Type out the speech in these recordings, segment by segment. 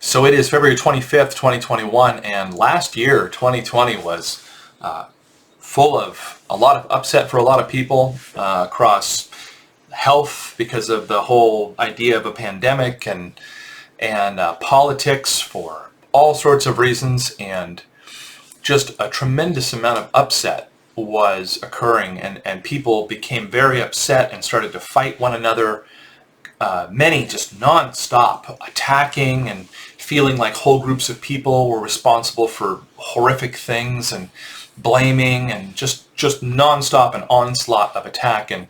So it is February 25th, 2021, and last year, 2020, was full of a lot of upset for a lot of people across health because of the whole idea of a pandemic and politics for all sorts of reasons, and just a tremendous amount of upset was occurring, and people became very upset and started to fight one another. Many just non-stop attacking and feeling like whole groups of people were responsible for horrific things and blaming, and just non-stop an onslaught of attack. And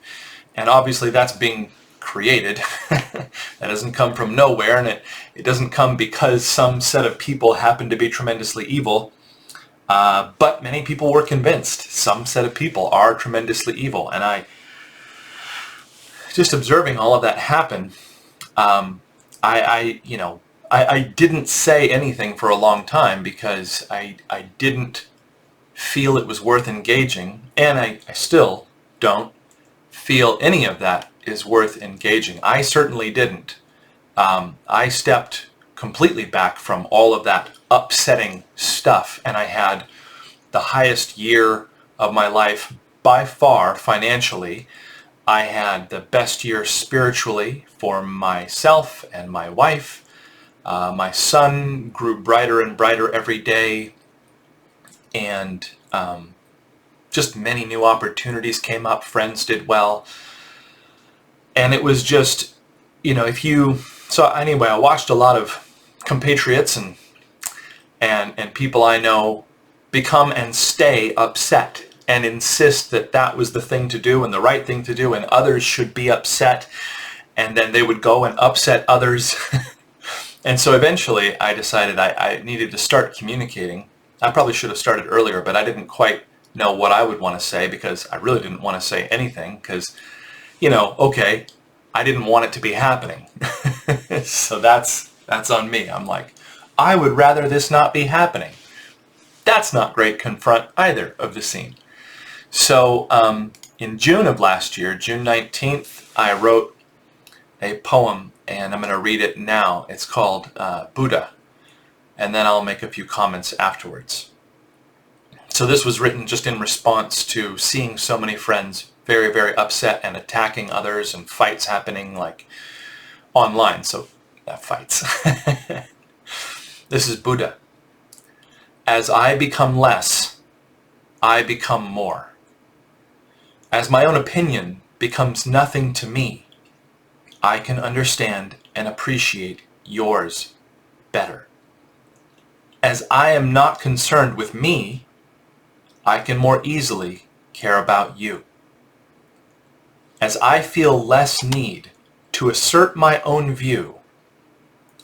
obviously that's being created. That doesn't come from nowhere, and it doesn't come because some set of people happen to be tremendously evil. But many people were convinced some set of people are tremendously evil. And I just observing all of that happen, I didn't say anything for a long time because I didn't feel it was worth engaging, and I still don't feel any of that is worth engaging. I certainly didn't. I stepped completely back from all of that upsetting stuff, and I had the highest year of my life by far financially. I had the best year spiritually for myself and my wife. My son grew brighter and brighter every day, and just many new opportunities came up. Friends did well. And it was just, so anyway, I watched a lot of compatriots and people I know become and stay upset and insist that that was the thing to do and the right thing to do, and others should be upset, and then they would go and upset others. And so eventually I decided I needed to start communicating. I probably should have started earlier, but I didn't quite know what I would want to say, because I really didn't want to say anything, because, okay, I didn't want it to be happening. So that's on me. I'm like, I would rather this not be happening. That's not great confront either of the scene. So in June of last year, June 19th, I wrote a poem, and I'm going to read it now. It's called Buddha, and then I'll make a few comments afterwards. So this was written just in response to seeing so many friends very, very upset and attacking others, and fights happening like online. So fights. This is Buddha. As I become less, I become more. As my own opinion becomes nothing to me, I can understand and appreciate yours better. As I am not concerned with me, I can more easily care about you. As I feel less need to assert my own view,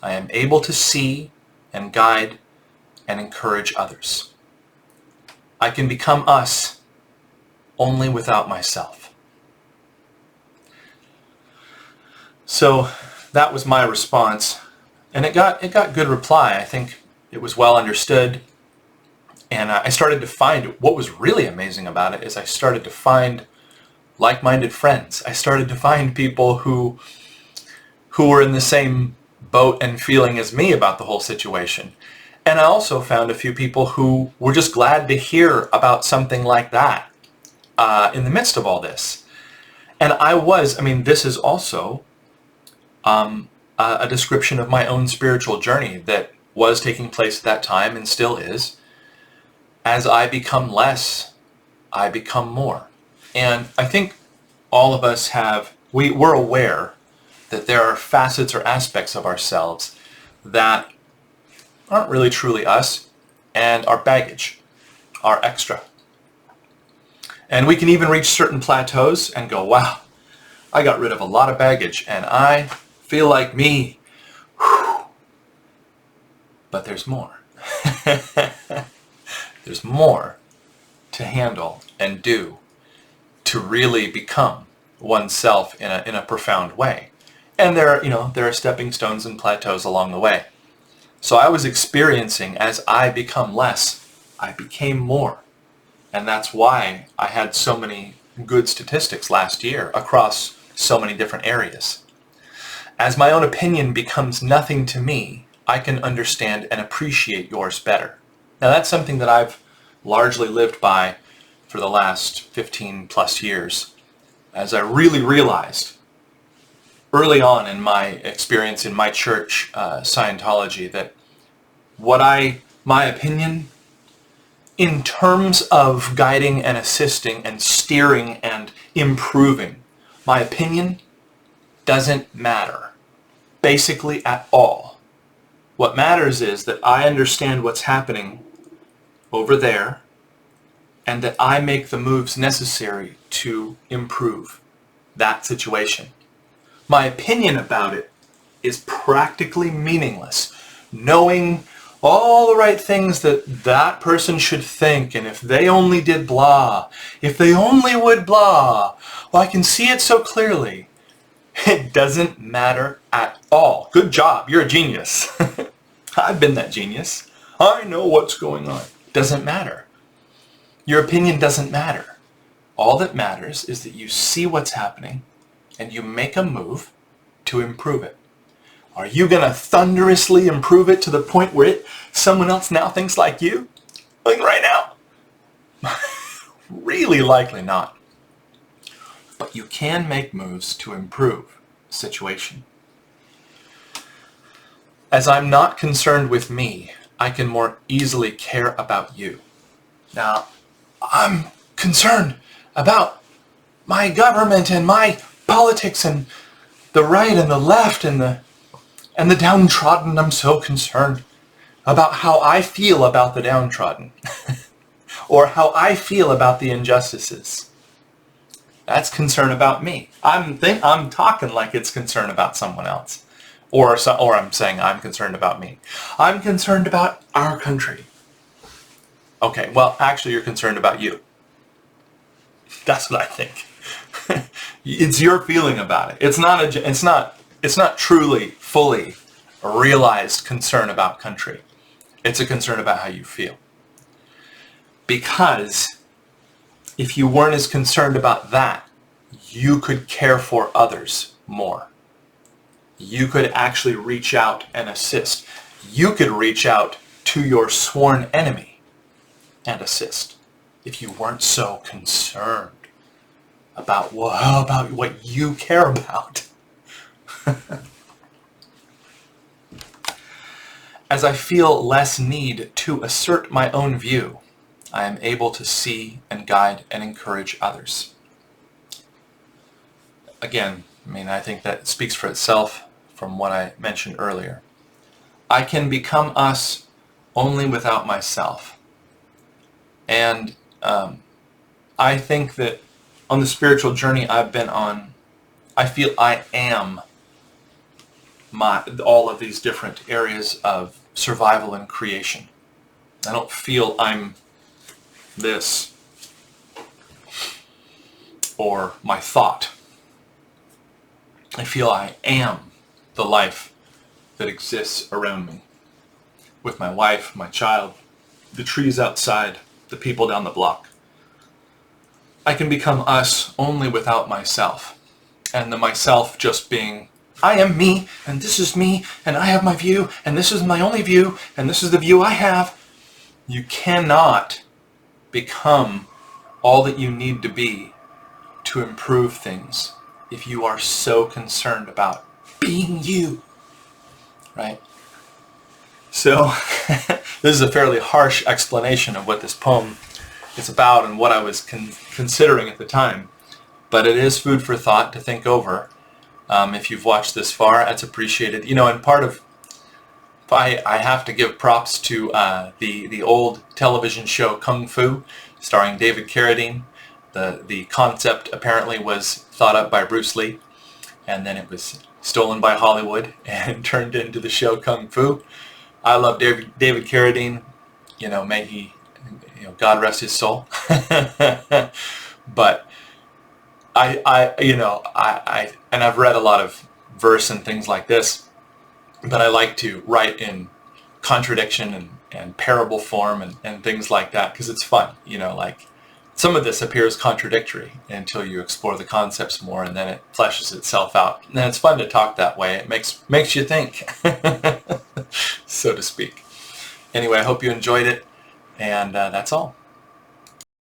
I am able to see and guide and encourage others. I can become us only without myself. So that was my response, and it got good reply. I think it was well understood, and I started to find what was really amazing about it is I started to find like-minded friends. I started to find people who were in the same boat and feeling as me about the whole situation. And I also found a few people who were just glad to hear about something like that in the midst of all this. And this is also a description of my own spiritual journey that was taking place at that time and still is. As I become less, I become more. And I think all of us we're aware that there are facets or aspects of ourselves that aren't really truly us and are baggage, are extra. And we can even reach certain plateaus and go, wow, I got rid of a lot of baggage and I feel like me. Whew. But there's more. There's more to handle and do to really become oneself in a profound way. And there are stepping stones and plateaus along the way. So I was experiencing, as I become less, I became more. And that's why I had so many good statistics last year across so many different areas. As my own opinion becomes nothing to me, I can understand and appreciate yours better. Now that's something that I've largely lived by for the last 15 plus years, as I really realized early on in my experience in my church, Scientology, that my opinion in terms of guiding and assisting and steering and improving, my opinion doesn't matter basically at all. What matters is that I understand what's happening over there and that I make the moves necessary to improve that situation. My opinion about it is practically meaningless. Knowing all the right things that that person should think, and if they only did blah, if they only would blah, well, I can see it so clearly. It doesn't matter at all. Good job, you're a genius. I've been that genius. I know what's going on. Doesn't matter. Your opinion doesn't matter. All that matters is that you see what's happening and you make a move to improve it. Are you going to thunderously improve it to the point where someone else now thinks like you? Like right now? Really likely not. But you can make moves to improve the situation. As I'm not concerned with me, I can more easily care about you. Now, I'm concerned about my government and my politics and the right and the left and the downtrodden. I'm so concerned about how I feel about the downtrodden or how I feel about the injustices. That's concern about me. I'm talking like it's concern about someone else. Or I'm saying I'm concerned about me. I'm concerned about our country. Okay, well, actually you're concerned about you. That's what I think. It's your feeling about it. It's not truly, fully a realized concern about country. It's a concern about how you feel. Because if you weren't as concerned about that, you could care for others more. You could actually reach out and assist. You could reach out to your sworn enemy and assist if you weren't so concerned about what you care about. As I feel less need to assert my own view, I am able to see and guide and encourage others. Again, I think that speaks for itself from what I mentioned earlier. I can become us only without myself. And I think that on the spiritual journey I've been on, I feel I am all of these different areas of survival and creation. I don't feel I'm this or my thought. I feel I am the life that exists around me, with my wife, my child, the trees outside, the people down the block. I can become us only without myself, and the myself just being, I am me, and this is me, and I have my view, and this is my only view, and this is the view I have. You cannot become all that you need to be to improve things if you are so concerned about being you, right? So this is a fairly harsh explanation of what this poem is about and what I was considering at the time, but it is food for thought to think over. If you've watched this far, that's appreciated. And part of, I have to give props to the old television show Kung Fu, starring David Carradine. The concept apparently was thought up by Bruce Lee, and then it was stolen by Hollywood and turned into the show Kung Fu. I love David Carradine. May he, God rest his soul. But and I've read a lot of verse and things like this, but I like to write in contradiction and parable form and things like that because it's fun. Some of this appears contradictory until you explore the concepts more, and then it fleshes itself out. And it's fun to talk that way. It makes you think. so to speak. Anyway, I hope you enjoyed it, and that's all.